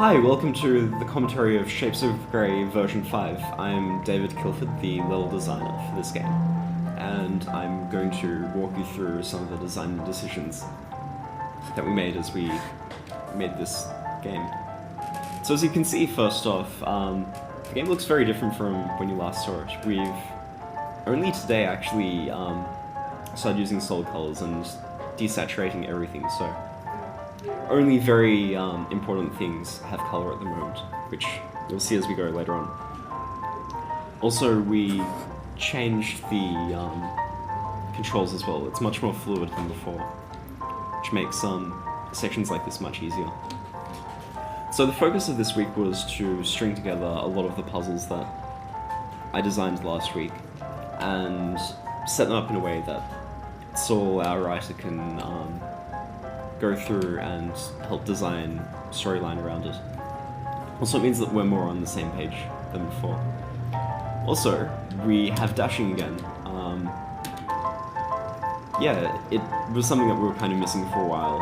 Hi, welcome to the commentary of Shapes of Grey version 5. I'm David Kilford, the level designer for this game, and I'm going to walk you through some of the design decisions that we made as we made this game. So as you can see, first off, the game looks very different from when you last saw it. We've only today actually started using solid colors and desaturating everything, so only very important things have color at the moment, which you'll see as we go later on. Also, we changed the controls as well. It's much more fluid than before, which makes sections like this much easier. So the focus of this week was to string together a lot of the puzzles that I designed last week and set them up in a way that so our writer can go through and help design storyline around it. Also, it means that we're more on the same page than before. Also, we have dashing again. Yeah, it was something that we were kind of missing for a while.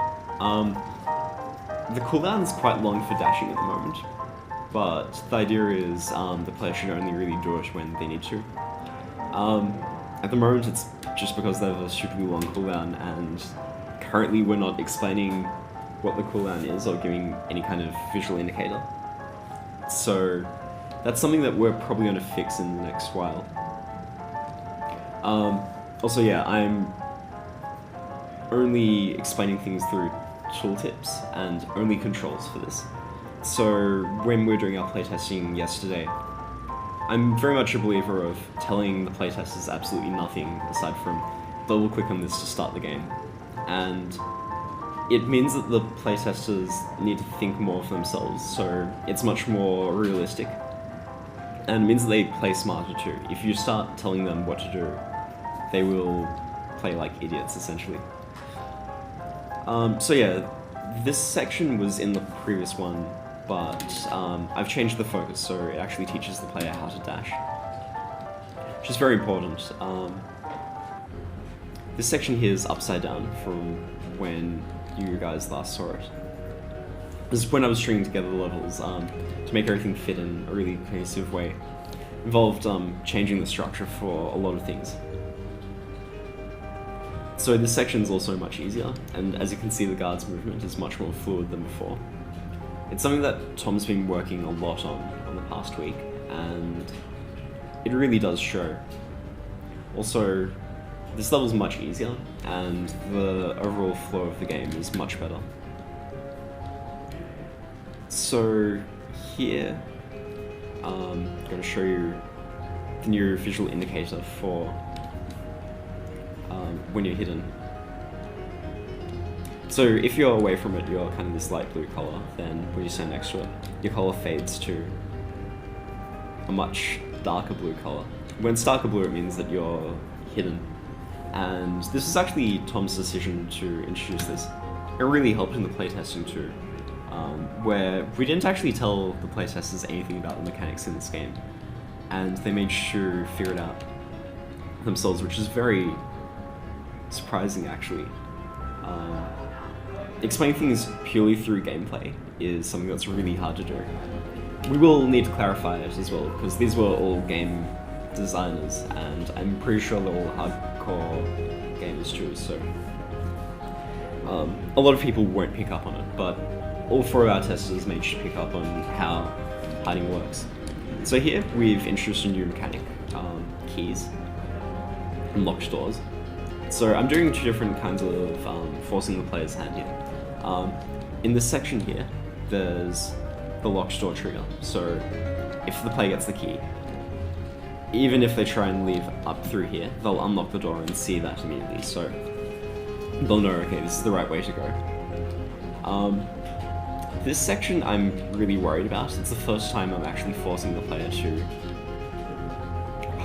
The cooldown is quite long for dashing at the moment, but the idea is the player should only really do it when they need to. At the moment, it's just because they have a stupidly long cooldown, and currently we're not explaining what the cooldown is or giving any kind of visual indicator. So that's something that we're probably going to fix in the next while. Also, yeah, I'm only explaining things through tooltips and only controls for this. So when we were doing our playtesting yesterday, I'm very much a believer of telling the playtesters absolutely nothing aside from double click on this to start the game. And it means that the playtesters need to think more for themselves, so it's much more realistic. And it means that they play smarter too. If you start telling them what to do, they will play like idiots, essentially. So yeah, this section was in the previous one, but I've changed the focus, so it actually teaches the player how to dash, which is very important. This section here is upside down from when you guys last saw it. This is when I was stringing together the levels to make everything fit in a really cohesive way. Involved changing the structure for a lot of things. So this section is also much easier, and as you can see, the guard's movement is much more fluid than before. It's something that Tom's been working a lot on the past week, and it really does show. Also, this level is much easier, and the overall flow of the game is much better. So here, I'm going to show you the new visual indicator for when you're hidden. So if you're away from it, you're kind of this light blue color, then when you stand next to it, your color fades to a much darker blue color. When it's darker blue, it means that you're hidden. And this is actually Tom's decision to introduce this. It really helped in the playtesting too, where we didn't actually tell the playtesters anything about the mechanics in this game, and they made sure to figure it out themselves, which is very surprising actually. Explaining things purely through gameplay is something that's really hard to do. We will need to clarify it as well, because these were all game designers, and I'm pretty sure they're all hardcore gamers too, so a lot of people won't pick up on it, but all four of our testers made sure to pick up on how hiding works. So here we've introduced a new mechanic, keys and locked doors. So I'm doing two different kinds of forcing the player's hand here. In this section here, there's the locked door trigger, so if the player gets the key, even if they try and leave up through here, they'll unlock the door and see that immediately, so they'll know, okay, this is the right way to go. This section I'm really worried about. It's the first time I'm actually forcing the player to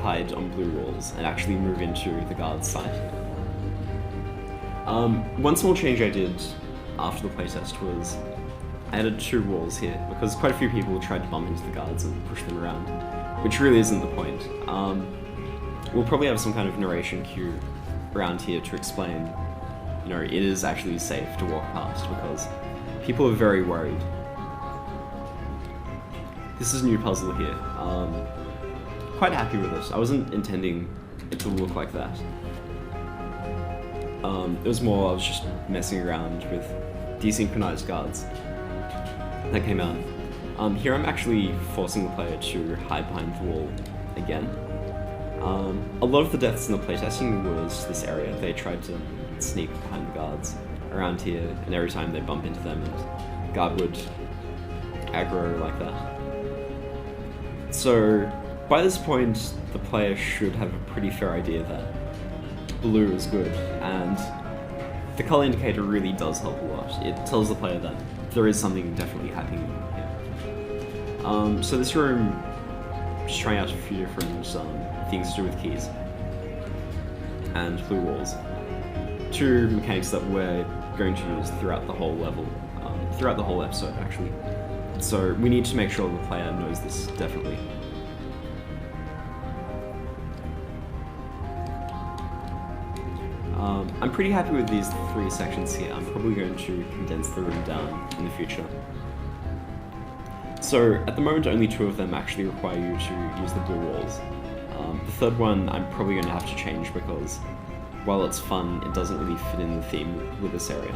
hide on blue walls and actually move into the guard's sight. One small change I did after the playtest was I added two walls here, because quite a few people tried to bump into the guards and push them around, which really isn't the point. We'll probably have some kind of narration cue around here to explain, you know, it is actually safe to walk past, because people are very worried this is a new puzzle here. Quite happy with this. I wasn't intending it to look like that. It was more I was just messing around with desynchronized guards that came out. Here I'm actually forcing the player to hide behind the wall again. A lot of the deaths in the playtesting was this area. They tried to sneak behind the guards around here, and every time they bump into them, and guard would aggro like that. So by this point, the player should have a pretty fair idea that blue is good, and the color indicator really does help a lot. It tells the player that there is something definitely happening here. So this room, just trying out a few different things to do with keys and blue walls. Two mechanics that we're going to use throughout the whole level, throughout the whole episode actually. So we need to make sure the player knows this definitely. I'm pretty happy with these 3 sections here. I'm probably going to condense the room down in the future. So at the moment only 2 of them actually require you to use the blue walls. The third one I'm probably going to have to change because while it's fun, it doesn't really fit in the theme with this area.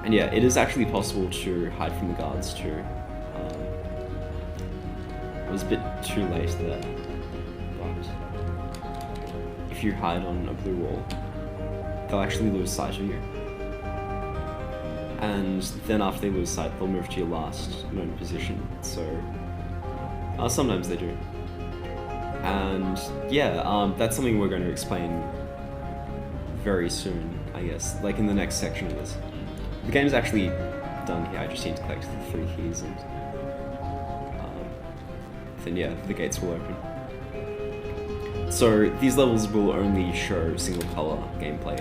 And yeah, it is actually possible to hide from the guards too. It was a bit too late there, but if you hide on a blue wall, they'll actually lose sight of you. And then after they lose sight, they'll move to your last known position, so sometimes they do. And yeah, that's something we're going to explain very soon, I guess, like in the next section of this. The game's actually done here, I just need to collect the 3 keys and then yeah, the gates will open. So these levels will only show single color gameplay.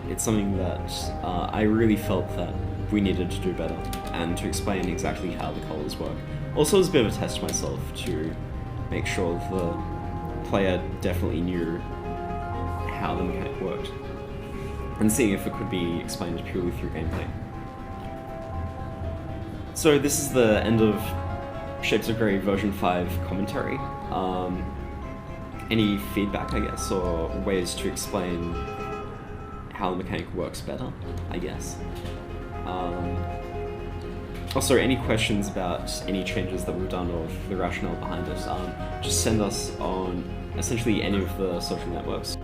It's something that I really felt that we needed to do better and to explain exactly how the colors work. Also, it was a bit of a test myself to make sure the player definitely knew how the mechanic worked and seeing if it could be explained purely through gameplay. So this is the end of Shapes of Grey version 5 commentary. Any feedback, I guess, or ways to explain how the mechanic works better, I guess. Also, any questions about any changes that we've done or the rationale behind it, just send us on essentially any of the social networks.